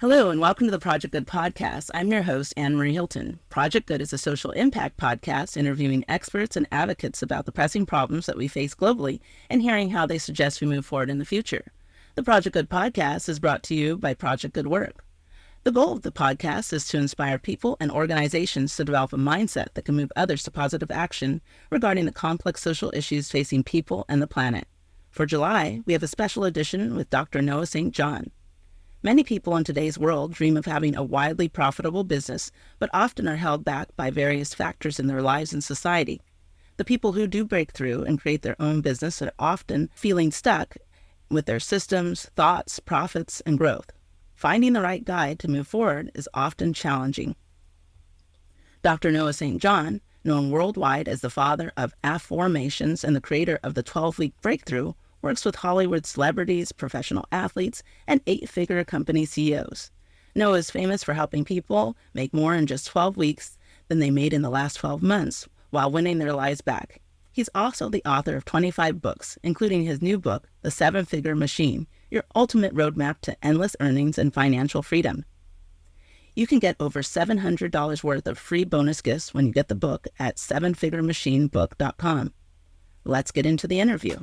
Hello, and welcome to the Project Good podcast. I'm your host, Anne Marie Hilton. Project Good is a social impact podcast interviewing experts and advocates about the pressing problems that we face globally and hearing how they suggest we move forward in the future. The Project Good podcast is brought to you by Project Good Work. The goal of the podcast is to inspire people and organizations to develop a mindset that can move others to positive action regarding the complex social issues facing people and the planet. For July, we have a special edition with Dr. Noah St. John. Many people in today's world dream of having a widely profitable business, but often are held back by various factors in their lives and society. The people who do break through and create their own business are often feeling stuck with their systems, thoughts, profits, and growth. Finding the right guide to move forward is often challenging. Dr. Noah St. John, known worldwide as the Father of AFFORMATIONS and the creator of the 12-Week Breakthrough, works with Hollywood celebrities, professional athletes, and 8-figure company CEOs. Noah is famous for helping people make more in just 12 weeks than they made in the last 12 months while winning their lives back. He's also the author of 25 books, including his new book, The 7-Figure Machine, Your Ultimate Roadmap to Endless Earnings and Financial Freedom. You can get over $700 worth of free bonus gifts when you get the book at 7figuramachinebook.com. Let's get into the interview.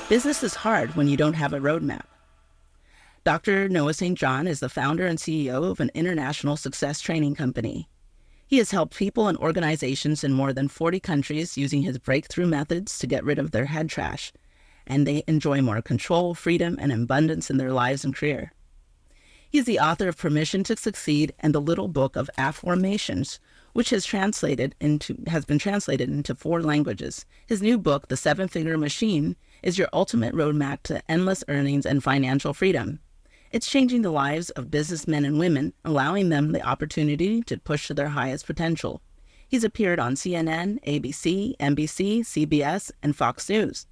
Business is hard when you don't have a roadmap. Dr. Noah St. John is the founder and CEO of an international success training company. He has helped people and organizations in more than 40 countries using his breakthrough methods to get rid of their head trash, and they enjoy more control, freedom, and abundance in their lives and career. He is the author of Permission to Succeed and the Little Book of Affirmations, which has been translated into 4 languages. His new book, The 7-Figure Machine, is your ultimate roadmap to endless earnings and financial freedom. It's changing the lives of businessmen and women, allowing them the opportunity to push to their highest potential. He's appeared on CNN, ABC, NBC, CBS, and Fox News,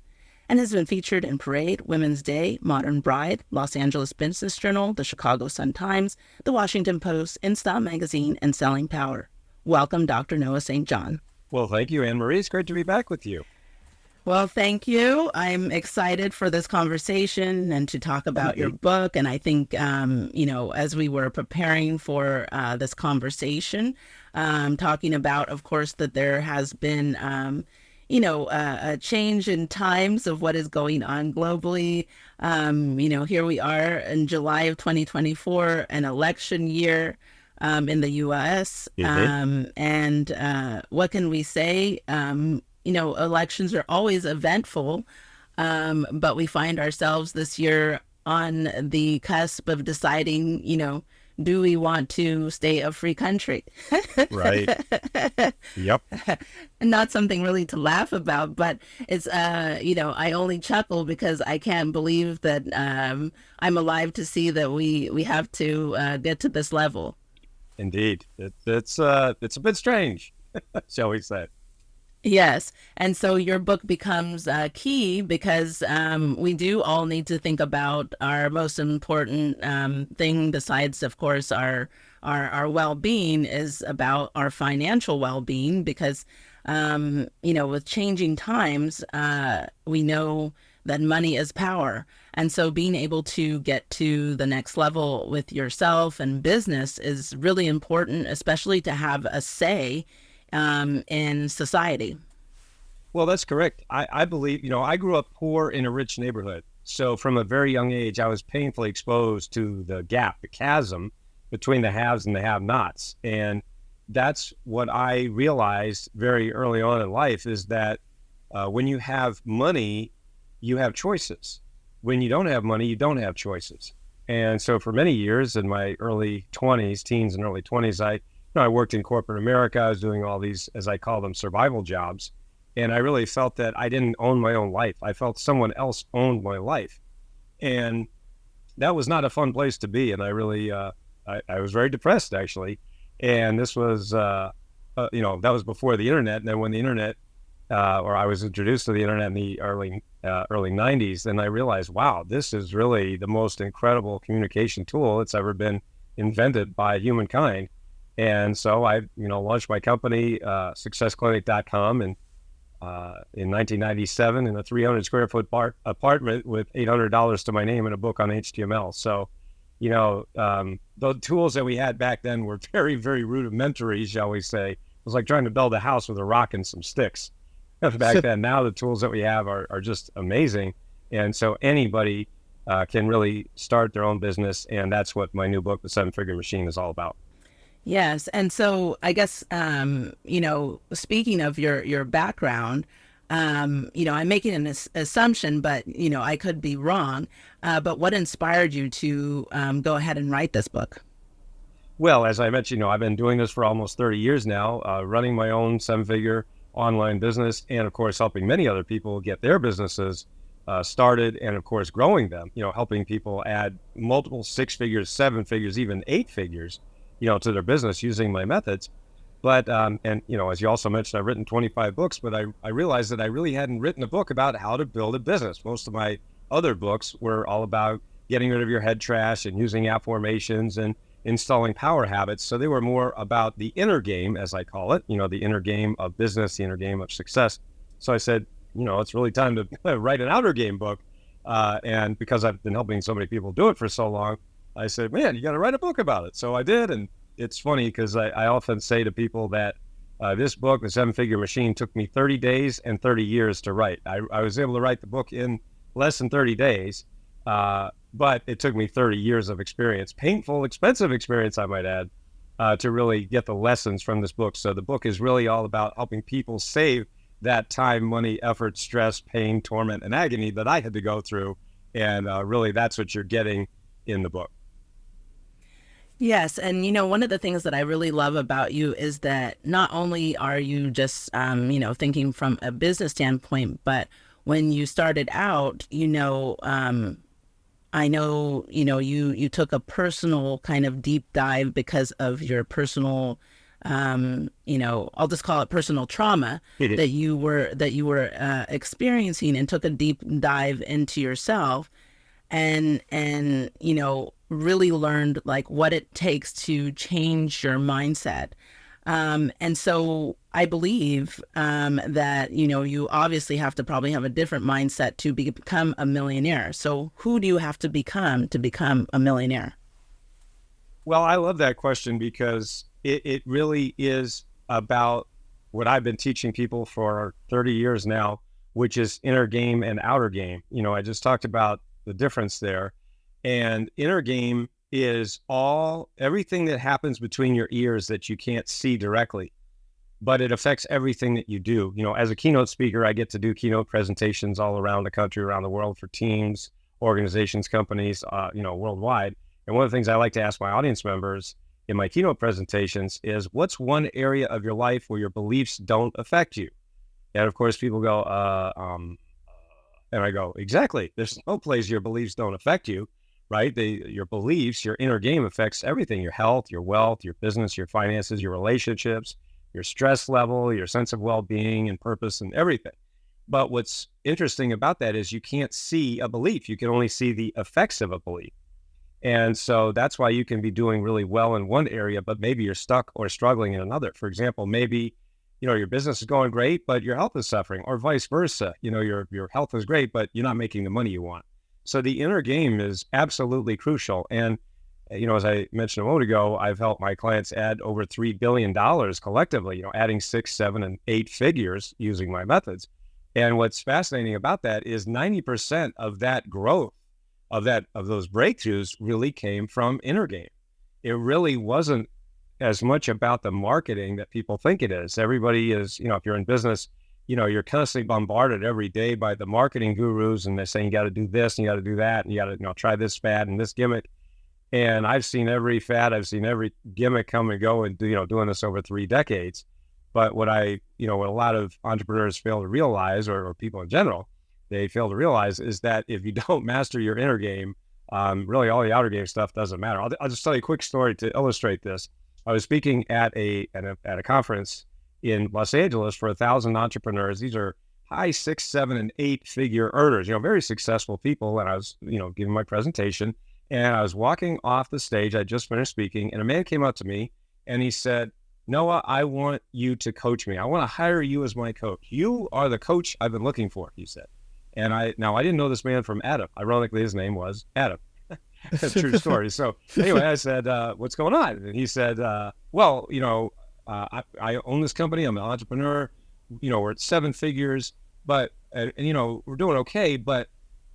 and has been featured in Parade, Women's Day, Modern Bride, Los Angeles Business Journal, the Chicago Sun-Times, the Washington Post, InStyle Magazine, and Selling Power. Welcome, Dr. Noah St. John. Well, thank you, Anne-Marie. It's great to be back with you. Well, thank you. I'm excited for this conversation and to talk about your book. And I think, as we were preparing for this conversation, talking about, of course, that there has been, a change in times of what is going on globally. Here we are in July of 2024, an election year in the U.S. And what can we say? Elections are always eventful, but we find ourselves this year on the cusp of deciding, do we want to stay a free country? Right. Yep. Not something really to laugh about, but it's, I only chuckle because I can't believe that I'm alive to see that we have to get to this level. Indeed. It's a bit strange, shall we say. Yes. And so your book becomes key because we do all need to think about our most important thing besides, of course, our well-being is about our financial well-being because, with changing times, we know that money is power. And so being able to get to the next level with yourself and business is really important, especially to have a say in society. Well, that's correct. I believe, I grew up poor in a rich neighborhood. So from a very young age, I was painfully exposed to the gap, the chasm between the haves and the have-nots. And that's what I realized very early on in life is that when you have money, you have choices. When you don't have money, you don't have choices. And so for many years in my early 20s, teens and early 20s, I worked in corporate America. I was doing all these, as I call them, survival jobs. And I really felt that I didn't own my own life. I felt someone else owned my life. And that was not a fun place to be. And I really, I was very depressed, actually. And this was, that was before the internet. And then when the internet, or I was introduced to the internet in the early 90s, then I realized, wow, this is really the most incredible communication tool that's ever been invented by humankind. And so I, launched my company, successclinic.com, and in 1997 in a 300 square foot apartment with $800 to my name and a book on HTML. So, the tools that we had back then were very, very rudimentary, shall we say. It was like trying to build a house with a rock and some sticks back then. Now the tools that we have are just amazing. And so anybody can really start their own business. And that's what my new book, The Seven Figure Machine, is all about. Yes. And so I guess, speaking of your background, I'm making an assumption, but, I could be wrong. But what inspired you to go ahead and write this book? Well, as I mentioned, I've been doing this for almost 30 years now, running my own seven-figure online business, and of course, helping many other people get their businesses started, and of course, growing them, helping people add multiple six figures, seven figures, even eight figures, to their business using my methods. But, as you also mentioned, I've written 25 books, but I realized that I really hadn't written a book about how to build a business. Most of my other books were all about getting rid of your head trash and using affirmations and installing power habits. So they were more about the inner game, as I call it, the inner game of business, the inner game of success. So I said, it's really time to write an outer game book. And because I've been helping so many people do it for so long, I said, man, you got to write a book about it. So I did. And it's funny because I often say to people that this book, The Seven Figure Machine, took me 30 days and 30 years to write. I was able to write the book in less than 30 days, but it took me 30 years of experience, painful, expensive experience, I might add, to really get the lessons from this book. So the book is really all about helping people save that time, money, effort, stress, pain, torment, and agony that I had to go through. And really, that's what you're getting in the book. Yes. And, one of the things that I really love about you is that not only are you just, thinking from a business standpoint, but when you started out, I know, you took a personal kind of deep dive because of your personal, I'll just call it personal trauma that you were experiencing, and took a deep dive into yourself and really learned like what it takes to change your mindset. And so I believe that, you obviously have to probably have a different mindset to become a millionaire. So who do you have to become a millionaire? Well, I love that question because it really is about what I've been teaching people for 30 years now, which is inner game and outer game. I just talked about the difference there. And inner game is everything that happens between your ears that you can't see directly, but it affects everything that you do. As a keynote speaker, I get to do keynote presentations all around the country, around the world, for teams, organizations, companies, worldwide. And one of the things I like to ask my audience members in my keynote presentations is, what's one area of your life where your beliefs don't affect you? And of course, people go, and I go, exactly. There's no place your beliefs don't affect you, right? Your beliefs, your inner game affects everything: your health, your wealth, your business, your finances, your relationships, your stress level, your sense of well-being and purpose, and everything. But what's interesting about that is you can't see a belief. You can only see the effects of a belief. And so that's why you can be doing really well in one area, but maybe you're stuck or struggling in another. For example, maybe, your business is going great, but your health is suffering, or vice versa. Your health is great, but you're not making the money you want. So the inner game is absolutely crucial. And, as I mentioned a moment ago, I've helped my clients add over $3 billion collectively, adding 6, 7, and 8 figures using my methods. And what's fascinating about that is 90% of that growth, of those breakthroughs, really came from inner game. It really wasn't as much about the marketing that people think it is. Everybody is, if you're in business, you're constantly bombarded every day by the marketing gurus, and they're saying you got to do this and you got to do that, and you got to, try this fad and this gimmick. And I've seen every fad, I've seen every gimmick come and go, and doing this over 3 decades. But what a lot of entrepreneurs fail to realize, or people in general, they fail to realize, is that if you don't master your inner game, really all the outer game stuff doesn't matter. I'll just tell you a quick story to illustrate this. I was speaking at a conference in Los Angeles for 1,000 entrepreneurs. These are high 6, 7, and 8 figure earners, very successful people. And I was, giving my presentation, and I was walking off the stage. I just finished speaking, and a man came up to me and he said, Noah, I want you to coach me. I want to hire you as my coach. You are the coach I've been looking for, he said. And I didn't know this man from Adam. Ironically, his name was Adam. True story. So anyway, I said, what's going on? And he said, well, I own this company. I'm an entrepreneur. We're at 7 figures, but, we're doing okay. But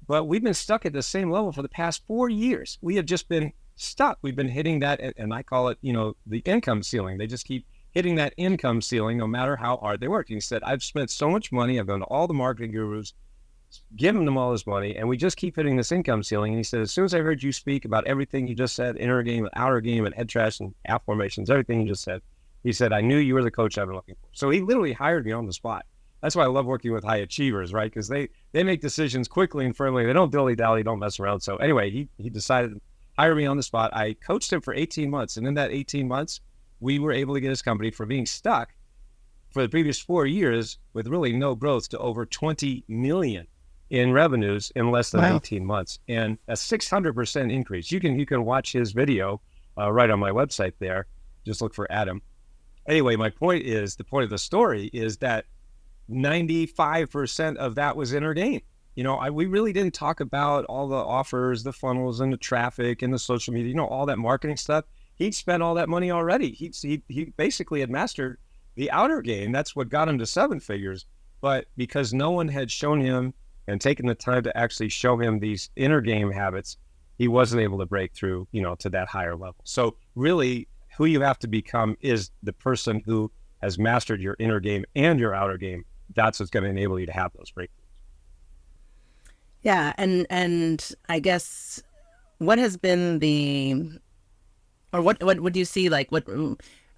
we've been stuck at the same level for the past 4 years. We have just been stuck. We've been hitting that, and I call it, the income ceiling. They just keep hitting that income ceiling no matter how hard they work. And he said, I've spent so much money. I've gone to all the marketing gurus, given them all this money, and we just keep hitting this income ceiling. And he said, as soon as I heard you speak about everything you just said, inner game and outer game and head trash and AFFORMATIONs, everything you just said, he said, I knew you were the coach I've been looking for. So he literally hired me on the spot. That's why I love working with high achievers, right? Because they make decisions quickly and firmly. They don't dilly-dally, don't mess around. So anyway, he decided to hire me on the spot. I coached him for 18 months. And in that 18 months, we were able to get his company from being stuck for the previous 4 years with really no growth to over 20 million in revenues in less than 18 months, and a 600% increase. You can watch his video right on my website there. Just look for Adam. Anyway, the point of the story is that 95% of that was inner game. We really didn't talk about all the offers, the funnels, and the traffic, and the social media, all that marketing stuff. He'd spent all that money already. He basically had mastered the outer game. That's what got him to 7 figures. But because no one had shown him and taken the time to actually show him these inner game habits, he wasn't able to break through, to that higher level. So really, who you have to become is the person who has mastered your inner game and your outer game. That's what's going to enable you to have those breakthroughs. Yeah, and I guess what has been what do you see, like, what?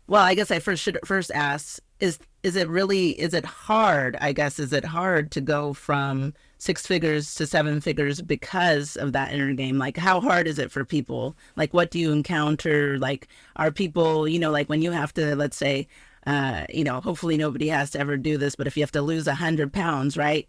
Well, I guess I should ask, is it hard? I guess, is it hard to go from 6 figures to 7 figures because of that inner game? Like, how hard is it for people? Like, what do you encounter? Like, are people, like when you have to, let's say, hopefully nobody has to ever do this, but if you have to lose 100 pounds, right?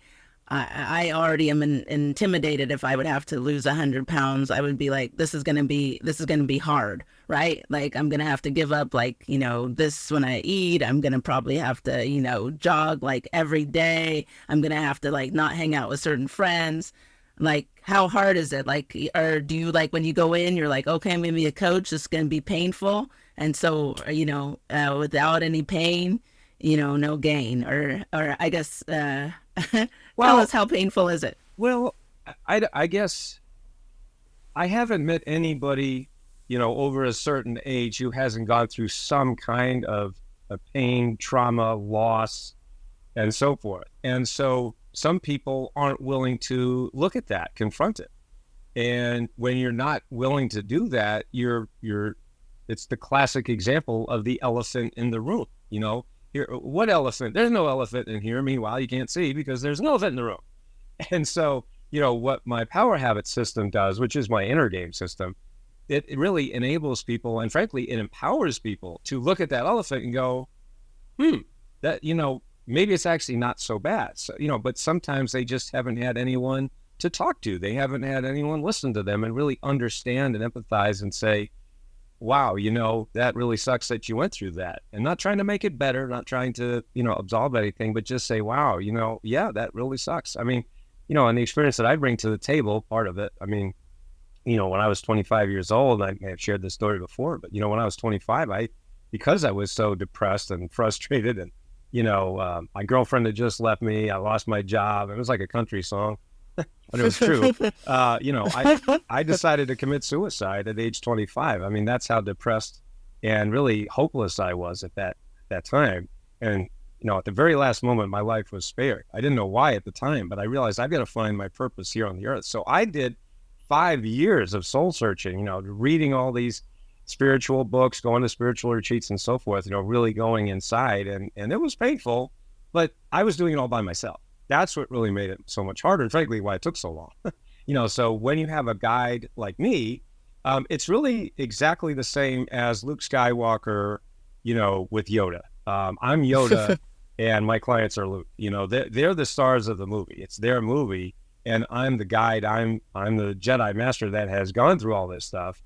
I already am intimidated. If I would have to lose 100 pounds, I would be like, this is going to be hard, right? Like, I'm going to have to give up, like, this when I eat. I'm going to probably have to, jog like every day. I'm going to have to, like, not hang out with certain friends. Like, how hard is it? Like, or do you, like, when you go in, you're like, okay, I'm going to be a coach. It's going to be painful. And so, without any pain, no gain, or I guess, tell us, how painful is it? Well, I guess I haven't met anybody, over a certain age who hasn't gone through some kind of a pain, trauma, loss, and so forth. And so some people aren't willing to look at that, confront it. And when you're not willing to do that, it's the classic example of the elephant in the room. Here, what elephant? There's no elephant in here. Meanwhile, you can't see because there's an elephant in the room. And so, what my power habit system does, which is my inner game system, it really enables people, and frankly, it empowers people to look at that elephant and go, that, maybe it's actually not so bad. So, but sometimes they just haven't had anyone to talk to. They haven't had anyone listen to them and really understand and empathize and say, wow, that really sucks that you went through that. And not trying to make it better, not trying to, absolve anything, but just say, wow, yeah, that really sucks. I mean, and the experience that I bring to the table, part of it, I mean, when I was 25 years old, I may have shared this story before, but, when I was 25, because I was so depressed and frustrated and, my girlfriend had just left me, I lost my job. It was like a country song. But it was true. I decided to commit suicide at age 25. I mean, that's how depressed and really hopeless I was at that time. And, at the very last moment, my life was spared. I didn't know why at the time, but I realized I've got to find my purpose here on the earth. So I did 5 years of soul searching, reading all these spiritual books, going to spiritual retreats and so forth, really going inside. And it was painful, but I was doing it all by myself. That's what really made it so much harder, and frankly, why it took so long. So when you have a guide like me, it's really exactly the same as Luke Skywalker, with Yoda. I'm Yoda, and my clients are Luke. They're the stars of the movie. It's their movie, and I'm the guide. I'm the Jedi Master that has gone through all this stuff.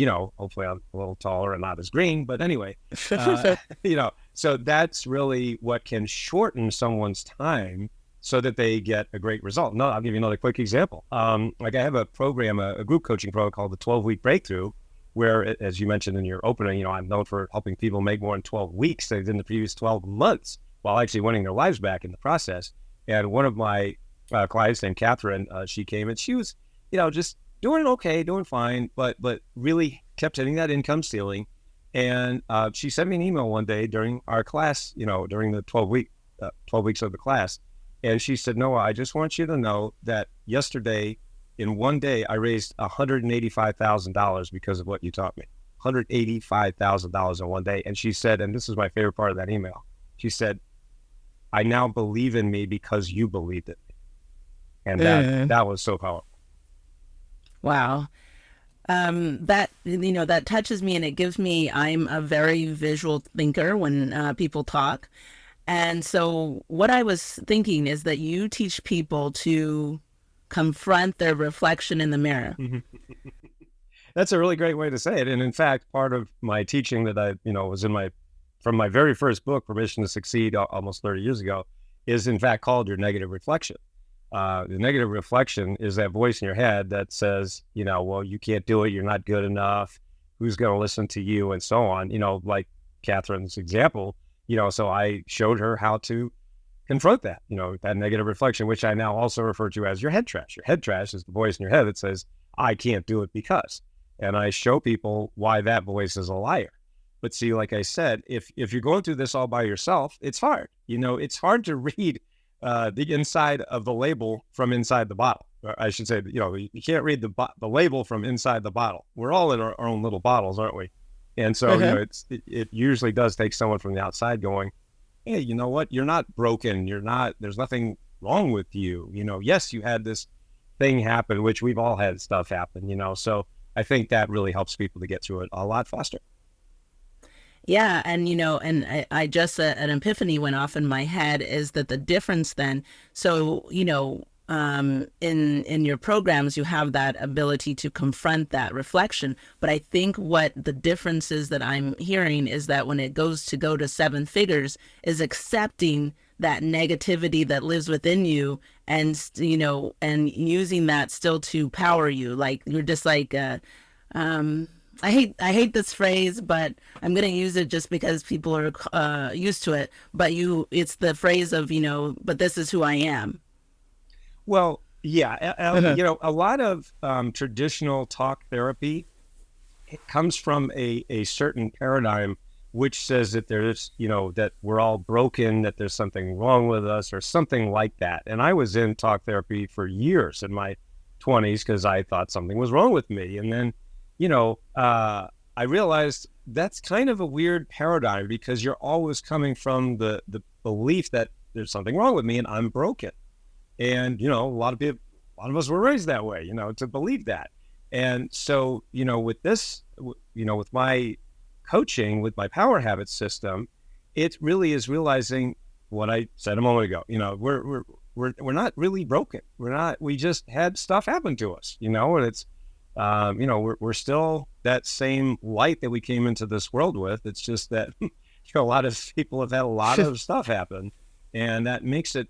hopefully I'm a little taller and not as green, but anyway, so that's really what can shorten someone's time so that they get a great result. No, I'll give you another quick example. Like I have a program, a group coaching program called the 12-Week Breakthrough, where, as you mentioned in your opening, I'm known for helping people make more in 12 weeks than in the previous 12 months while actually winning their lives back in the process. And one of my clients named Catherine, she came and she was, just doing okay, doing fine, but really kept hitting that income ceiling. And she sent me an email one day during our class, during the 12 weeks of the class. And she said, Noah, I just want you to know that yesterday, in one day, I raised $185,000 because of what you taught me. $185,000 in one day. And she said, and this is my favorite part of that email, she said, I now believe in me because you believed in me. And that was so powerful. Wow. That touches me, and it gives me, I'm a very visual thinker when people talk. And so what I was thinking is that you teach people to confront their reflection in the mirror. That's a really great way to say it. And in fact, part of my teaching that I, was from my very first book, Permission to Succeed, almost 30 years ago, is in fact called your negative reflection. The negative reflection is that voice in your head that says, well, you can't do it. You're not good enough. Who's going to listen to you? And so on, like Catherine's example, so I showed her how to confront that, that negative reflection, which I now also refer to as your head trash. Your head trash is the voice in your head that says, I can't do it because, and I show people why that voice is a liar. But see, like I said, if you're going through this all by yourself, it's hard. It's hard to read the inside of the label from inside the bottle. Or I should say, you can't read the label from inside the bottle. We're all in our own little bottles, aren't we? And so, it usually does take someone from the outside going, hey, you know what? You're not broken. There's nothing wrong with you. Yes, you had this thing happen, which we've all had stuff happen, so I think that really helps people to get through it a lot faster. Yeah. And, I just, an epiphany went off in my head is that the difference then, so, in your programs, you have that ability to confront that reflection. But I think what the difference is that I'm hearing is that when it goes to 7 figures is accepting that negativity that lives within you and, and using that still to power you. Like you're just like, I hate this phrase, but I'm going to use it just because people are used to it. But it's the phrase of, but this is who I am. Well, yeah, a lot of traditional talk therapy, it comes from a certain paradigm which says that there's, that we're all broken, that there's something wrong with us or something like that. And I was in talk therapy for years in my 20s because I thought something was wrong with me. And then, I realized that's kind of a weird paradigm because you're always coming from the belief that there's something wrong with me and I'm broken. And, a lot of us were raised that way, to believe that. And so, with this, with my coaching, with my power habits system, it really is realizing what I said a moment ago. We're not really broken. We just had stuff happen to us, and it's, we're still that same light that we came into this world with. It's just that, a lot of people have had a lot of stuff happen. And that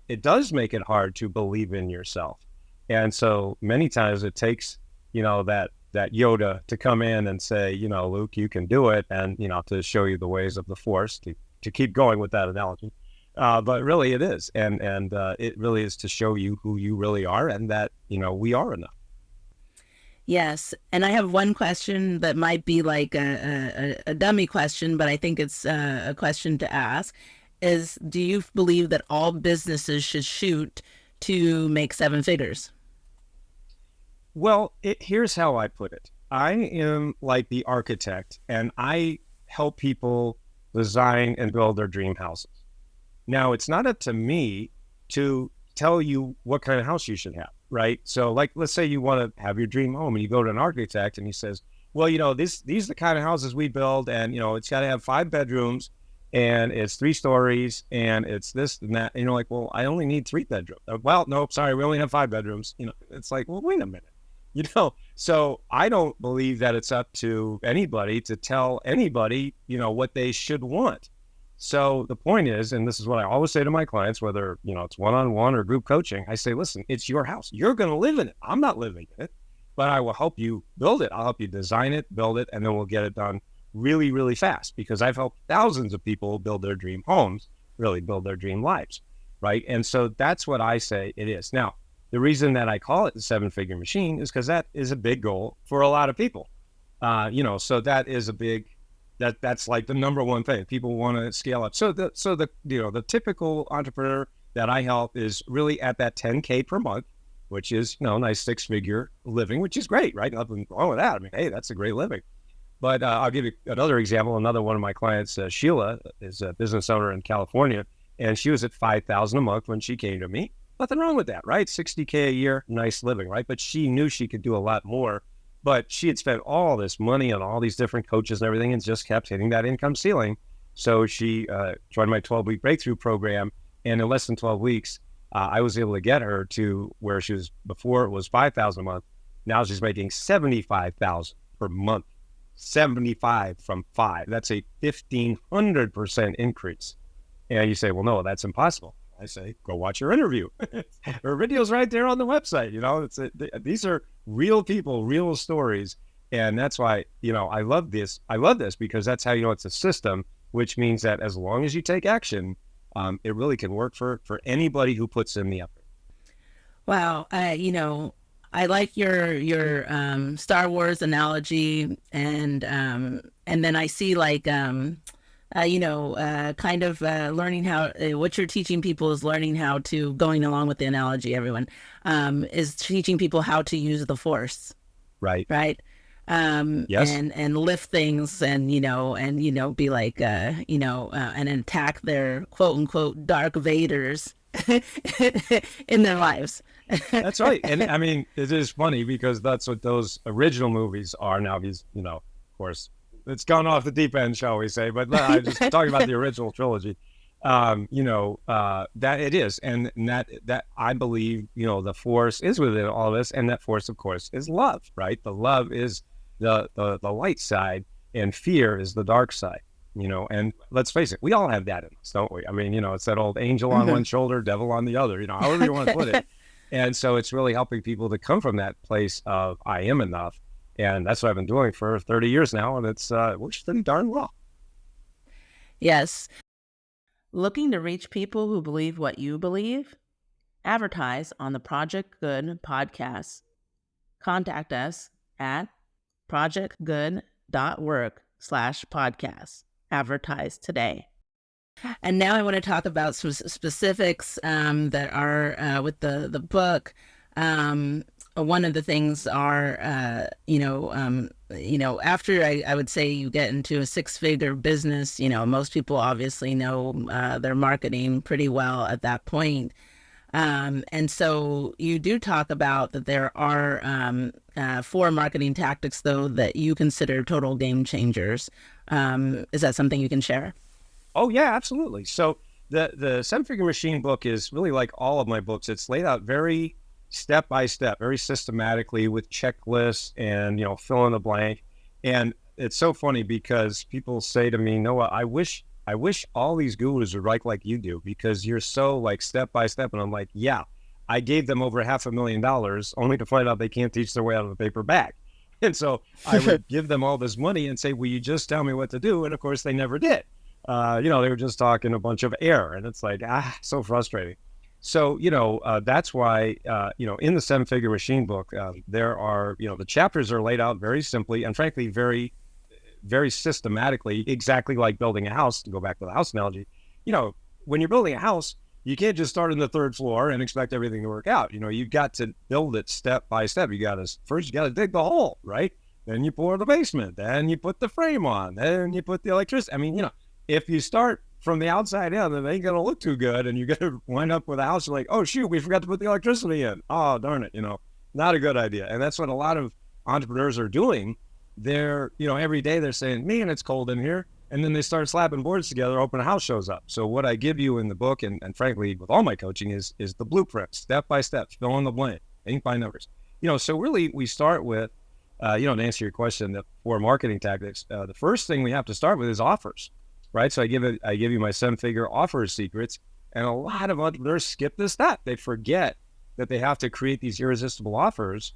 it does make it hard to believe in yourself. And so many times it takes, that Yoda to come in and say, Luke, you can do it. And, to show you the ways of the force to keep going with that analogy. But really it is. And it really is to show you who you really are and that, we are enough. Yes. And I have one question that might be like a dummy question, but I think it's a question to ask. Do you believe that all businesses should shoot to make 7 figures? Well, here's how I put it. I am like the architect and I help people design and build their dream houses. Now, it's not up to me to tell you what kind of house you should have, right? So like, let's say you want to have your dream home and you go to an architect and he says, well, these are the kind of houses we build and, it's got to have 5 bedrooms. And it's 3 stories and it's this and that. Like, well, I only need 3 bedrooms. Well, no, sorry, we only have 5 bedrooms. It's like, well, wait a minute. So I don't believe that it's up to anybody to tell anybody, what they should want. So the point is, and this is what I always say to my clients, whether, it's one-on-one or group coaching, I say, listen, it's your house. You're going to live in it. I'm not living in it, but I will help you build it. I'll help you design it, build it, and then we'll get it done really, really fast, because I've helped thousands of people build their dream homes, really build their dream lives, right? And so that's what I say it is. Now, the reason that I call it the 7-figure machine is because that is a big goal for a lot of people. So that is that's like the number one thing. People want to scale up. So the typical entrepreneur that I help is really at that 10K per month, which is, nice 6-figure living, which is great, right? Nothing wrong with that. I mean, hey, that's a great living. But I'll give you another example. Another one of my clients, Sheila, is a business owner in California, and she was at $5,000 a month when she came to me. Nothing wrong with that, right? $60K a year, nice living, right? But she knew she could do a lot more. But she had spent all this money on all these different coaches and everything, and just kept hitting that income ceiling. So she joined my 12-week breakthrough program, and in less than 12 weeks, I was able to get her to where she was before. It was $5,000 a month. Now she's making $75,000 per month. 75 from 5. That's a 1,500% increase. And you say, well, no, that's impossible. I say, go watch her interview. Her video's right there on the website. These are real people, real stories. And that's why, I love this. I love this because that's how, it's a system, which means that as long as you take action, it really can work for anybody who puts in the effort. Wow. I like your Star Wars analogy, and then I see learning how what you're teaching people is learning how to, going along with the analogy, everyone is teaching people how to use the Force, right? Yes, and lift things, and be like and attack their quote unquote dark Vaders in their lives. That's right. And I mean, it is funny because that's what those original movies are now. These, of course, it's gone off the deep end, shall we say, but I'm just talking about the original trilogy. That it is. And that I believe, the Force is within all of us. And that Force, of course, is love, right? The love is the light side, and fear is the dark side. And let's face it, we all have that in us, don't we? I mean, it's that old angel on one shoulder, devil on the other, however you want to put it. And so it's really helping people to come from that place of I am enough. And that's what I've been doing for 30 years now. And it's works pretty darn well. Yes. Looking to reach people who believe what you believe? Advertise on the Project Good podcast. Contact us at projectgood.work/podcast. Advertise today. And now I want to talk about some specifics that are with the book. One of the things are, after I would say you get into a 6-figure business, most people obviously know their marketing pretty well at that point. And so you do talk about that there are 4 marketing tactics, though, that you consider total game changers. Is that something you can share? Oh, yeah, absolutely. So the 7-figure machine book is really like all of my books. It's laid out very step by step, very systematically with checklists and, fill in the blank. And it's so funny because people say to me, Noah, I wish all these gurus would write like you do, because you're so like step by step. And I'm like, yeah, I gave them over $500,000 only to find out they can't teach their way out of a paper bag. And so I would give them all this money and say, will you just tell me what to do? And of course they never did. They were just talking a bunch of air, and it's like, so frustrating. So, that's why, in the 7-figure machine book, there are, the chapters are laid out very simply and frankly, very, very systematically, exactly like building a house, to go back to the house analogy. When you're building a house, you can't just start on the 3rd floor and expect everything to work out. You've got to build it step by step. First you got to dig the hole, right? Then you pour the basement, then you put the frame on, then you put the electricity. I mean, if you start from the outside in, then it ain't going to look too good. And you're going to wind up with a house like, oh, shoot, we forgot to put the electricity in. Oh, darn it. Not a good idea. And that's what a lot of entrepreneurs are doing. They're, every day they're saying, man, it's cold in here. And then they start slapping boards together, open house shows up. So what I give you in the book, and, frankly, with all my coaching is the blueprint, step by step, fill in the blank, ink by numbers. So really we start with, to answer your question, the 4 marketing tactics, the first thing we have to start with is offers, right? So I give you my 7-figure offer secrets, and a lot of entrepreneurs skip this step. They forget that they have to create these irresistible offers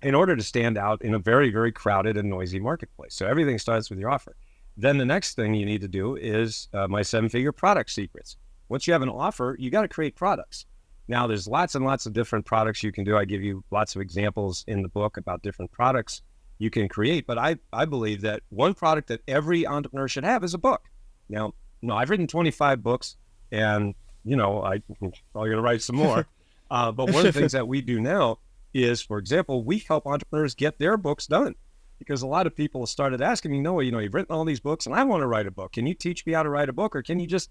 in order to stand out in a very, very crowded and noisy marketplace. So everything starts with your offer. Then the next thing you need to do is my 7-figure product secrets. Once you have an offer, you got to create products. Now, there's lots and lots of different products you can do. I give you lots of examples in the book about different products you can create. But I believe that one product that every entrepreneur should have is a book. Now, I've written 25 books, and, I'm probably going to write some more. But one of the things that we do now is, for example, we help entrepreneurs get their books done. Because a lot of people started asking me, Noah, you've written all these books and I want to write a book. Can you teach me how to write a book, or can you just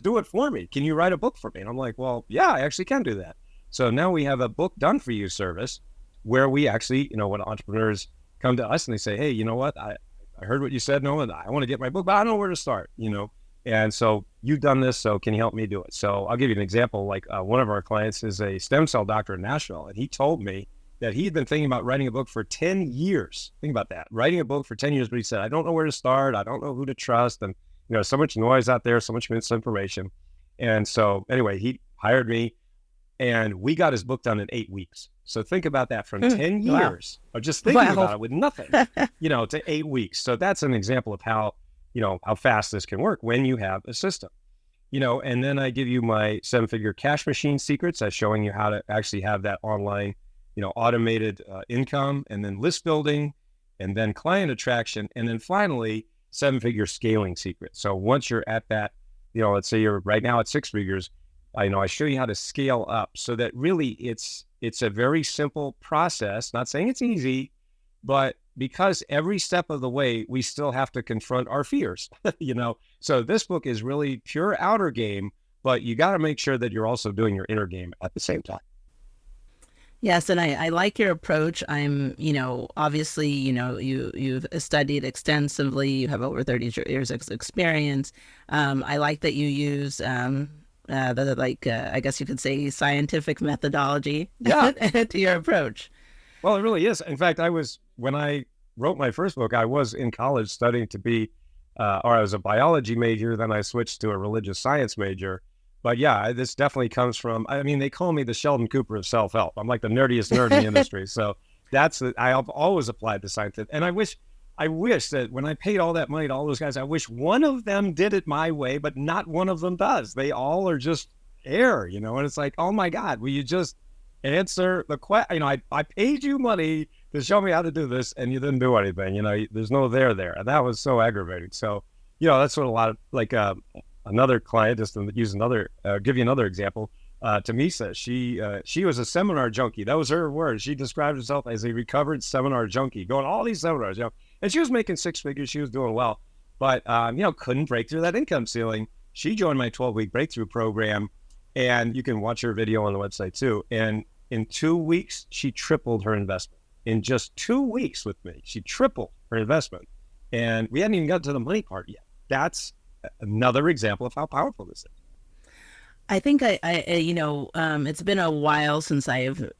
do it for me? Can you write a book for me? And I'm like, well, yeah, I actually can do that. So now we have a book done for you service where we actually, when entrepreneurs come to us and they say, hey, you know what? I heard what you said, Noah, I want to get my book, but I don't know where to start, And so you've done this, so can you help me do it? So I'll give you an example. Like one of our clients is a stem cell doctor in Nashville, and he told me that he had been thinking about writing a book for 10 years. Think about that, writing a book for 10 years. But he said, I don't know where to start. I don't know who to trust. And, so much noise out there, so much misinformation. And so anyway, he hired me and we got his book done in 8 weeks. So think about that, from 10 years of just thinking about it with nothing, to 8 weeks. So that's an example of how fast this can work when you have a system. And then I give you my 7-figure cash machine secrets. I'm showing you how to actually have that online automated income, and then list building, and then client attraction, and then finally 7-figure scaling secret. So once you're at that, let's say you're right now at 6 figures, I show you how to scale up, so that really it's a very simple process. Not saying it's easy, but because every step of the way we still have to confront our fears, So this book is really pure outer game, but you got to make sure that you're also doing your inner game at the same time. Yes, and I like your approach. I'm, obviously, you've studied extensively. You have over 30 years of experience. I like that you use I guess you could say, scientific methodology to your approach. Well, it really is. In fact, when I wrote my first book, I was in college studying to be, or I was a biology major. Then I switched to a religious science major. But yeah, this definitely comes from, they call me the Sheldon Cooper of self-help. I'm like the nerdiest nerd in the industry. So I've always applied the science. And I wish that when I paid all that money to all those guys, I wish one of them did it my way, but not one of them does. They all are just air, and it's like, oh my God, will you just answer the question? I paid you money to show me how to do this, and you didn't do anything. There's no there. And that was so aggravating. So, that's what a lot of another client, just to use give you another example, Tamisa, she was a seminar junkie. That was her word. She described herself as a recovered seminar junkie, going to all these seminars, and she was making 6 figures. She was doing well, but, couldn't break through that income ceiling. She joined my 12-week breakthrough program, and you can watch her video on the website too. And in 2 weeks, she tripled her investment. In just 2 weeks with me, she tripled her investment, and we hadn't even got to the money part yet. That's another example of how powerful this is. I think it's been a while since I've,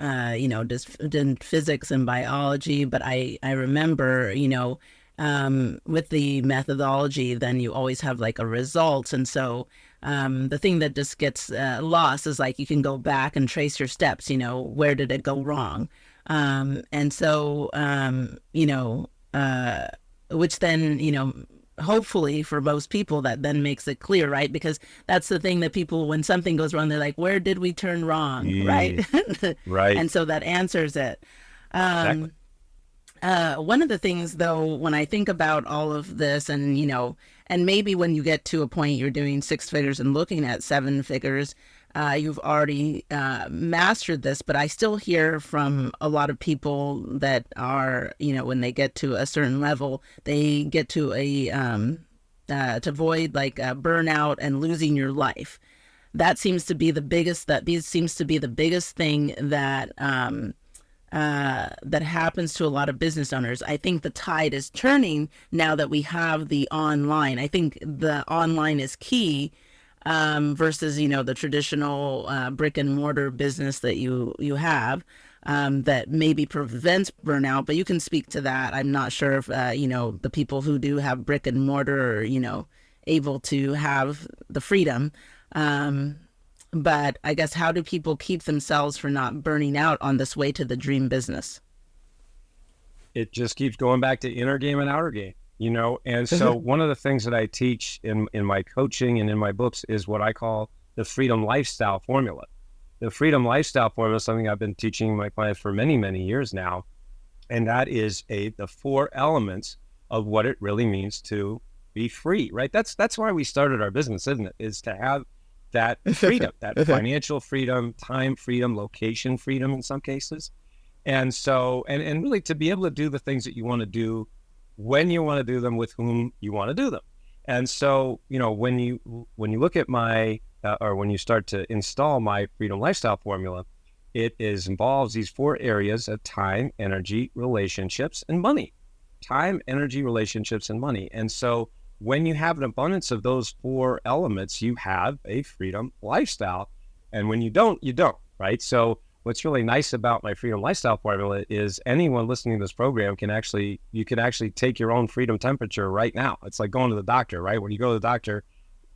just done physics and biology, but I remember, with the methodology, then you always have like a result. And so the thing that just gets lost is like, you can go back and trace your steps, where did it go wrong? And so, which then, hopefully for most people, that then makes it clear, right? Because that's the thing that people, when something goes wrong, they're like, where did we turn wrong? Right. Right. And so that answers it. Exactly. One of the things though, when I think about all of this, and, and maybe when you get to a point you're doing 6 figures and looking at 7 figures, you've already mastered this, but I still hear from a lot of people that are, when they get to a certain level, they get to to avoid like burnout and losing your life. That seems to be the biggest thing that that happens to a lot of business owners. I think the tide is turning now that we have the online. I think the online is key versus, the traditional brick and mortar business that you have. that maybe prevents burnout, but you can speak to that. I'm not sure if, the people who do have brick and mortar are, able to have the freedom. But I guess, how do people keep themselves from not burning out on this way to the dream business? It just keeps going back to inner game and outer game, And so one of the things that I teach in my coaching and in my books is what I call the freedom lifestyle formula. The freedom lifestyle formula is something I've been teaching my clients for many, many years now. And that is the 4 elements of what it really means to be free, right? That's why we started our business, isn't it? Is to have that freedom, that financial freedom, time freedom, location freedom in some cases. And so, and really to be able to do the things that you want to do when you want to do them with whom you want to do them. And so, when you look at my, or when you start to install my freedom lifestyle formula, it involves these 4 areas of time, energy, relationships, and money. Time, energy, relationships, and money. And so when you have an abundance of those 4 elements, you have a freedom lifestyle. And when you don't, you don't, right? So what's really nice about my freedom lifestyle formula is anyone listening to this program you can actually take your own freedom temperature right now. It's like going to the doctor, right? When you go to the doctor,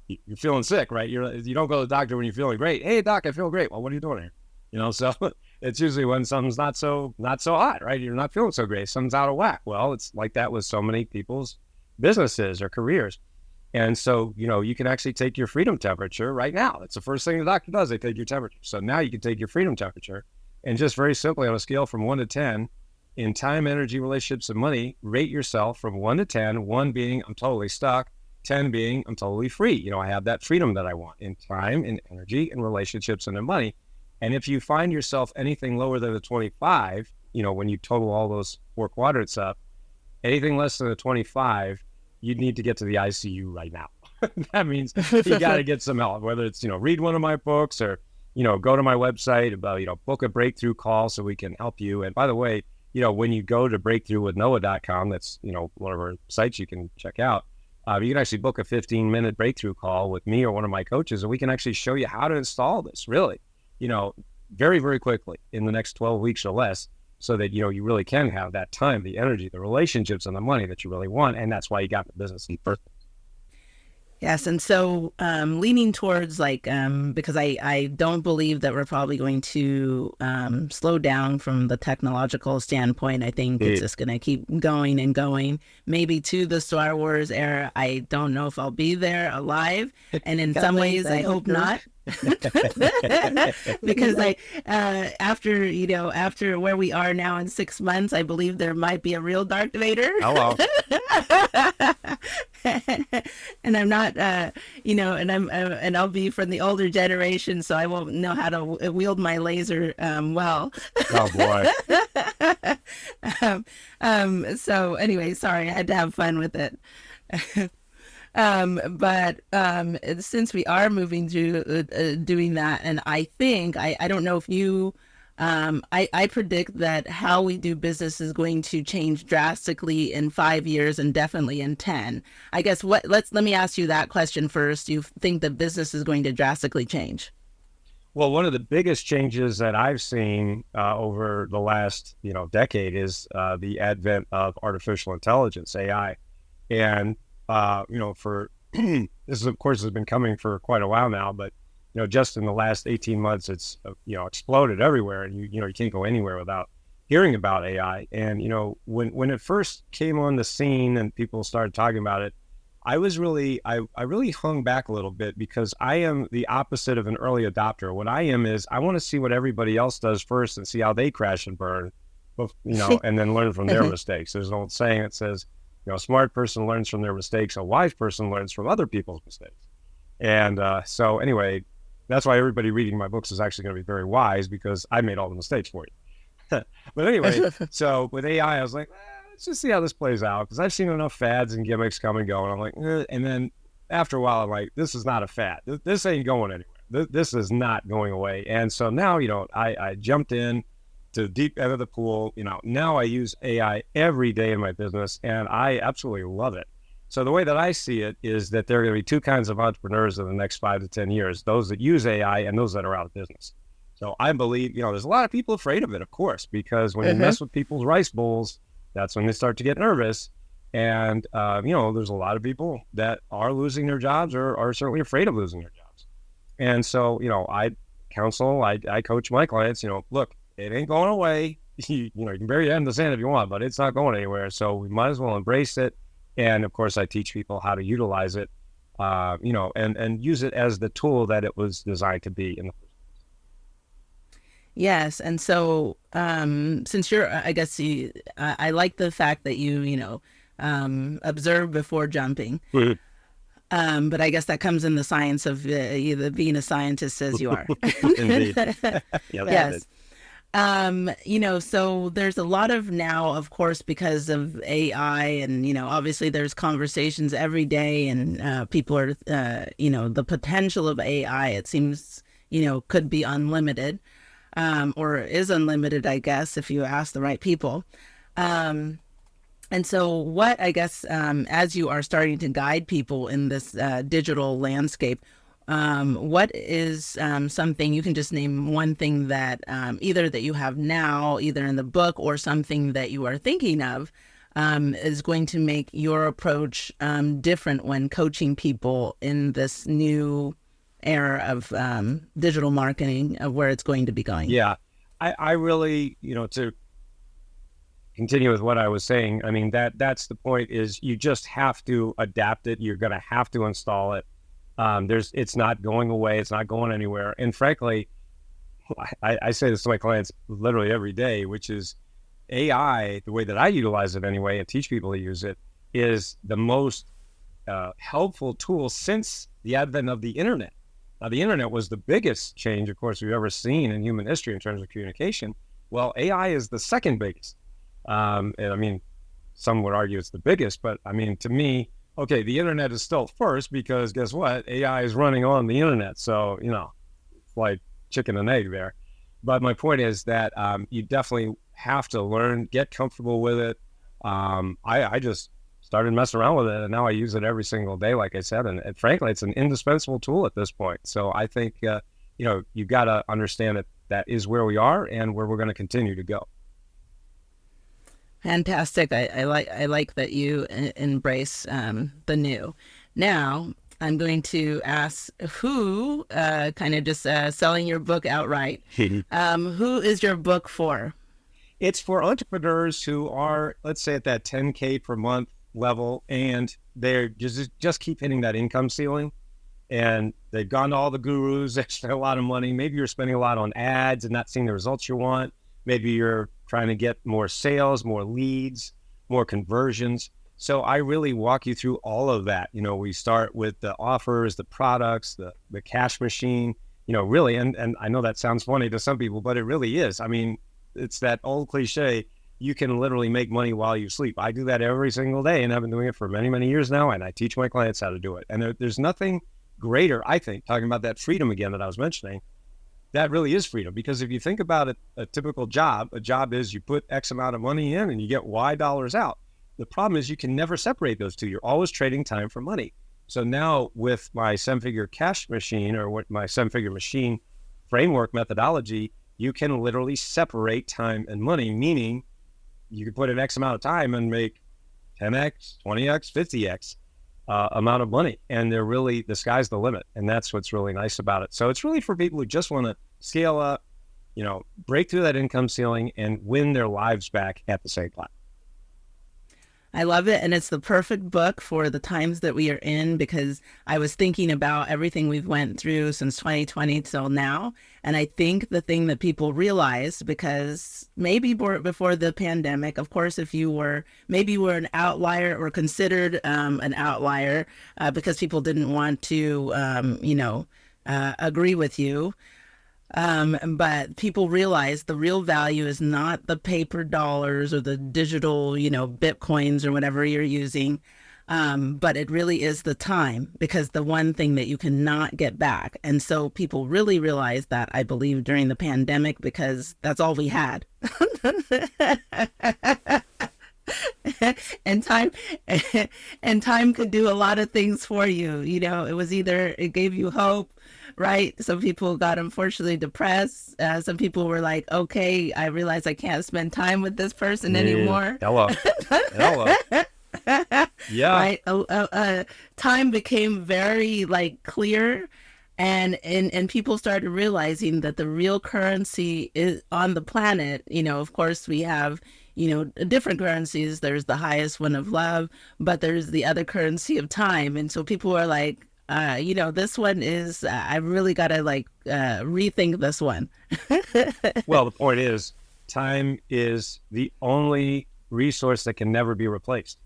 you're feeling sick, right? You don't go to the doctor when you're feeling great. Hey, doc, I feel great. Well, what are you doing here? So it's usually when something's not so hot, right? You're not feeling so great. Something's out of whack. Well, it's like that with so many people's businesses or careers. And so, you can actually take your freedom temperature right now. It's the first thing the doctor does. They take your temperature. So now you can take your freedom temperature and just very simply on a scale from 1 to 10 in time, energy, relationships, and money, rate yourself from 1 to 10, 1 being I'm totally stuck, 10 being I'm totally free. I have that freedom that I want in time, in energy, in relationships, and in money. And if you find yourself anything lower than a 25, when you total all those 4 quadrants up, anything less than a 25, you need to get to the ICU right now. That means you got to get some help, whether it's, read one of my books or, go to my website about, book a breakthrough call so we can help you. And by the way, when you go to breakthroughwithnoah.com, that's, one of our sites you can check out. You can actually book a 15-minute breakthrough call with me or one of my coaches, and we can actually show you how to install this really, very, very quickly in the next 12 weeks or less, so that, you really can have that time, the energy, the relationships, and the money that you really want. And that's why you got the business in the first place. Yes. And so leaning towards because I don't believe that we're probably going to slow down from the technological standpoint. I think it's just going to keep going and going, maybe to the Star Wars era. I don't know if I'll be there alive. And in some ways, I hope not. Because after where we are now in 6 months, I believe there might be a real Darth Vader. Hello. And I'm not, and I'll be from the older generation, so I won't know how to wield my laser well. Oh boy. So anyway, sorry, I had to have fun with it. But since we are moving to doing that, and I think, I don't know if you, I predict that how we do business is going to change drastically in 5 years and definitely in 10. I guess let me ask you that question first. Do you think the business is going to drastically change? Well, one of the biggest changes that I've seen over the last, decade is the advent of artificial intelligence, AI. And for this of course has been coming for quite a while now, but just in the last 18 months, it's exploded everywhere, and you can't go anywhere without hearing about AI. And when it first came on the scene and people started talking about it, I really hung back a little bit, because I am the opposite of an early adopter. What I am is I want to see what everybody else does first and see how they crash and burn, and then learn from their mistakes. There's an old saying that says, a smart person learns from their mistakes. A wise person learns from other people's mistakes. And so anyway, that's why everybody reading my books is actually going to be very wise, because I made all the mistakes for you. But anyway, so with AI, I was like, let's just see how this plays out, because I've seen enough fads and gimmicks come and go. And I'm like, and then after a while, I'm like, this is not a fad. This ain't going anywhere. This is not going away. And so now, I jumped in to the deep end of the pool. Now I use AI every day in my business, and I absolutely love it. So the way that I see it is that there are going to be 2 kinds of entrepreneurs in the next 5 to 10 years: those that use AI and those that are out of business. So I believe, there's a lot of people afraid of it, of course, because when you mess with people's rice bowls, that's when they start to get nervous. And, there's a lot of people that are losing their jobs or are certainly afraid of losing their jobs. And so, I counsel, I coach my clients, look, it ain't going away. You can bury your head in the sand if you want, but it's not going anywhere. So we might as well embrace it. And of course, I teach people how to utilize it, and use it as the tool that it was designed to be in the first place. Yes. And so, since I guess I like the fact that you observe before jumping. Mm-hmm. But I guess that comes in the science of either being a scientist as you are. Indeed. Yes. So there's a lot of now, of course, because of AI and, obviously there's conversations every day and people are, the potential of AI, it seems, could be unlimited, or is unlimited, I guess, if you ask the right people. And so what, I guess, as you are starting to guide people in this digital landscape, what is something, you can just name one thing that either that you have now, either in the book or something that you are thinking of, is going to make your approach different when coaching people in this new era of digital marketing, of where it's going to be going. Yeah, I really, to continue with what I was saying, I mean, that's the point, is you just have to adapt it. You're going to have to install it. It's not going away. It's not going anywhere. And frankly, I say this to my clients literally every day, which is AI, the way that I utilize it anyway, and teach people to use it, is the most helpful tool since the advent of the internet. Now, the internet was the biggest change, of course, we've ever seen in human history in terms of communication. Well, AI is the second biggest. And I mean, some would argue it's the biggest, but I mean, to me, okay, the internet is still first, because guess what? AI is running on the internet. So, it's like chicken and egg there. But my point is that you definitely have to learn, get comfortable with it. I just started messing around with it, and now I use it every single day, like I said. And frankly, it's an indispensable tool at this point. So I think, you got to understand that is where we are and where we're going to continue to go. Fantastic. I like that you embrace the new. Now, I'm going to ask who, kind of just selling your book outright, who is your book for? It's for entrepreneurs who are, let's say, at that 10K per month level, and they're just keep hitting that income ceiling. And they've gone to all the gurus, they've spent a lot of money. Maybe you're spending a lot on ads and not seeing the results you want. Maybe you're trying to get more sales, more leads, more conversions. So I really walk you through all of that. We start with the offers, the products, the cash machine, really. And I know that sounds funny to some people, but it really is. I mean, it's that old cliche, you can literally make money while you sleep. I do that every single day, and I've been doing it for many, many years now. And I teach my clients how to do it. And there's nothing greater, I think, talking about that freedom again that I was mentioning. That really is freedom, because if you think about it, a typical job, a job is you put X amount of money in and you get Y dollars out. The problem is you can never separate those two. You're always trading time for money. So now with my 7-figure cash machine, or what my 7-figure machine framework methodology, you can literally separate time and money, meaning you can put an X amount of time and make 10X, 20X, 50X. Amount of money, and the sky's the limit, and that's what's really nice about it. So it's really for people who just want to scale up, break through that income ceiling and win their lives back at the same time. I love it. And it's the perfect book for the times that we are in, because I was thinking about everything we've went through since 2020 till now. And I think the thing that people realized, because maybe before the pandemic, of course, if you were an outlier or considered an outlier, because people didn't want to, agree with you. But people realize the real value is not the paper dollars or the digital, Bitcoins or whatever you're using. But it really is the time, because the one thing that you cannot get back. And so people really realized that, I believe, during the pandemic, because that's all we had. and time and time could do a lot of things for you. You know, it was either it gave you hope, right? Some people got unfortunately depressed. Some people were like, okay, I realize I can't spend time with this person Yeah. anymore. Hello. Hello. Yeah. Right? Time became very like clear, and people started realizing that the real currency is on the planet. You know, of course, we have, you know, different currencies. There's the highest one of love, but there's the other currency of time. And so people were like, you know, this one is, I really got to like rethink this one. Well, the point is, time is the only resource that can never be replaced.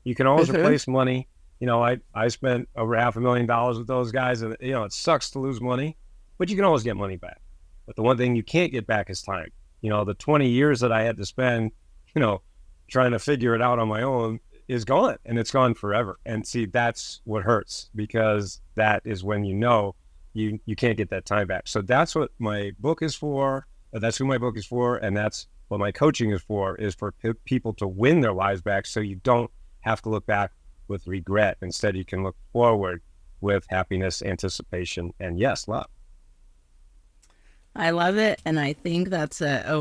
You can always replace money. You know, I spent over $500,000 with those guys, and, you know, it sucks to lose money, but you can always get money back. But the one thing you can't get back is time. You know, the 20 years that I had to spend, you know, trying to figure it out on my own is gone, and it's gone forever. And see, that's what hurts, because that is when you know you can't get that time back. So that's what my book is for. That's who my book is for. And that's what my coaching is for people to win their lives back, so you don't have to look back with regret. Instead, you can look forward with happiness, anticipation, and yes, love. I love it, and I think that's a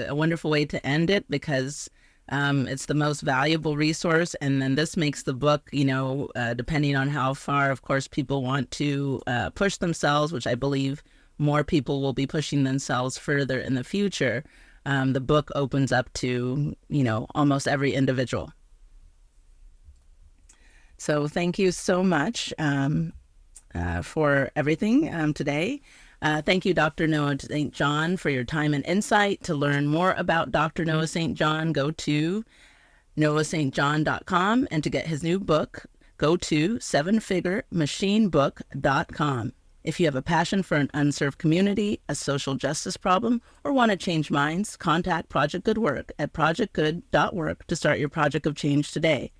wonderful way to end it, because it's the most valuable resource. And then this makes the book, you know, depending on how far, of course, people want to push themselves, which I believe more people will be pushing themselves further in the future. The book opens up to, you know, almost every individual. So thank you so much for everything today. Thank you, Dr. Noah St. John, for your time and insight. To learn more about Dr. Noah St. John, go to noahstjohn.com. And to get his new book, go to sevenfigureMachineBook.com. If you have a passion for an unserved community, a social justice problem, or want to change minds, contact Project Good Work at projectgood.work to start your project of change today.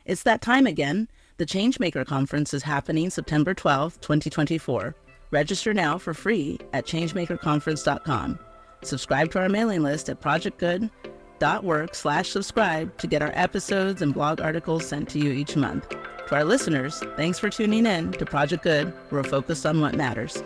It's that time again. The Changemaker Conference is happening September 12th, 2024. Register now for free at changemakerconference.com. Subscribe to our mailing list at projectgood.work/subscribe to get our episodes and blog articles sent to you each month. To our listeners, thanks for tuning in to Project Good. We're focused on what matters.